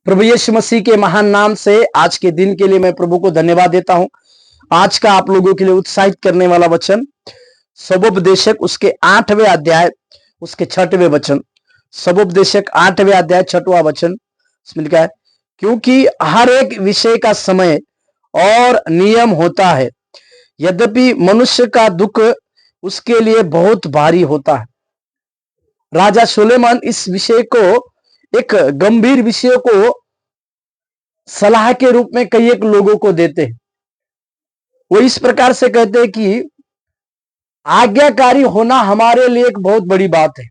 प्रभु यीशु मसीह के महान नाम से आज के दिन के लिए मैं प्रभु को धन्यवाद देता हूं। आज का आप लोगों के लिए उत्साहित करने वाला वचन सबोपदेशक उसके 8वें अध्याय उसके 6वें वचन। सबोपदेशक 8वें अध्याय 6वां वचन इसमें लिखा है, क्योंकि हर एक विषय का समय और नियम होता है, यद्यपि मनुष्य का दुख उसके लिए बहुत भारी होता है। राजा सुलेमान इस विषय को, एक गंभीर विषय को सलाह के रूप में कई एक लोगों को देते हैं। वो इस प्रकार से कहते हैं कि आज्ञाकारी होना हमारे लिए एक बहुत बड़ी बात है।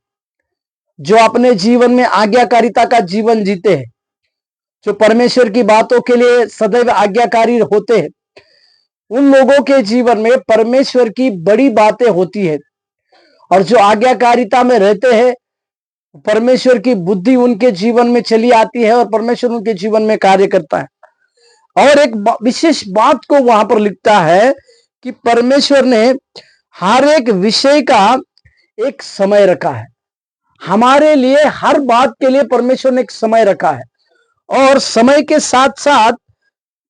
जो अपने जीवन में आज्ञाकारिता का जीवन जीते हैं, जो परमेश्वर की बातों के लिए सदैव आज्ञाकारी होते हैं, उन लोगों के जीवन में परमेश्वर की बड़ी बातें होती है। और जो आज्ञाकारिता में रहते हैं, परमेश्वर की बुद्धि उनके जीवन में चली आती है और परमेश्वर उनके जीवन में कार्य करता है। और एक विशेष बात को वहां पर लिखता है कि परमेश्वर ने हर एक विषय का एक समय रखा है। हमारे लिए हर बात के लिए परमेश्वर ने एक समय रखा है, और समय के साथ साथ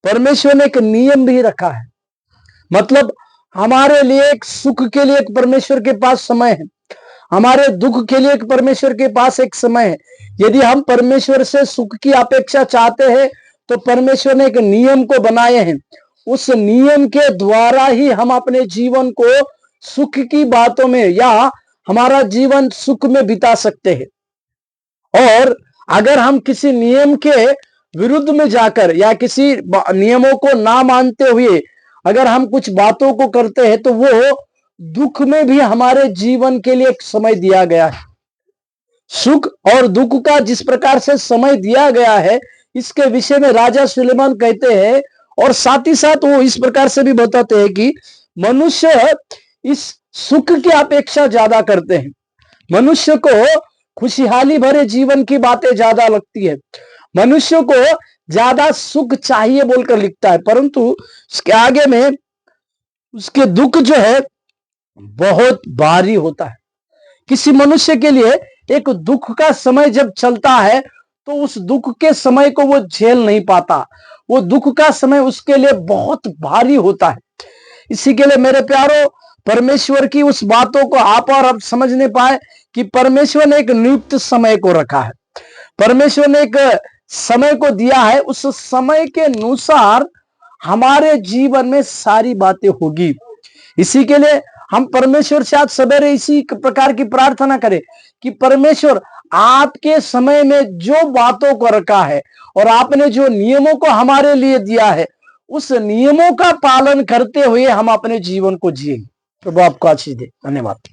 परमेश्वर ने एक नियम भी रखा है। मतलब हमारे लिए एक सुख के लिए एक परमेश्वर के पास समय है, हमारे दुख के लिए एक परमेश्वर के पास एक समय है। यदि हम परमेश्वर से सुख की अपेक्षा चाहते हैं तो परमेश्वर ने एक नियम को बनाए हैं। उस नियम के द्वारा ही हम अपने जीवन को सुख की बातों में या हमारा जीवन सुख में बिता सकते हैं। और अगर हम किसी नियम के विरुद्ध में जाकर या किसी नियमों को ना मानते हुए अगर हम कुछ बातों को करते हैं तो वो दुख में भी हमारे जीवन के लिए एक समय दिया गया है। सुख और दुख का जिस प्रकार से समय दिया गया है, इसके विषय में राजा सुलेमान कहते हैं। और साथ ही साथ वो इस प्रकार से भी बताते हैं कि मनुष्य इस सुख की अपेक्षा ज्यादा करते हैं। मनुष्य को खुशहाली भरे जीवन की बातें ज्यादा लगती है, मनुष्य को ज्यादा सुख चाहिए बोलकर लिखता है, परंतु उसके आगे में उसके दुख जो है बहुत भारी होता है। किसी मनुष्य के लिए एक दुख का समय जब चलता है तो उस दुख के समय को वो झेल नहीं पाता। वो दुख का समय उसके लिए बहुत भारी होता है। इसी के लिए मेरे प्यारो, परमेश्वर की उस बातों को आप और अब समझने पाए कि परमेश्वर ने एक नियुक्त समय को रखा है, परमेश्वर ने एक समय को दिया है। उस समय के अनुसार हमारे जीवन में सारी बातें होगी। इसी के लिए हम परमेश्वर से आज सवेरे इसी प्रकार की प्रार्थना करें कि परमेश्वर आपके समय में जो बातों को रखा है और आपने जो नियमों को हमारे लिए दिया है, उस नियमों का पालन करते हुए हम अपने जीवन को जिएंगे। प्रभु आपको आशीष दे। धन्यवाद।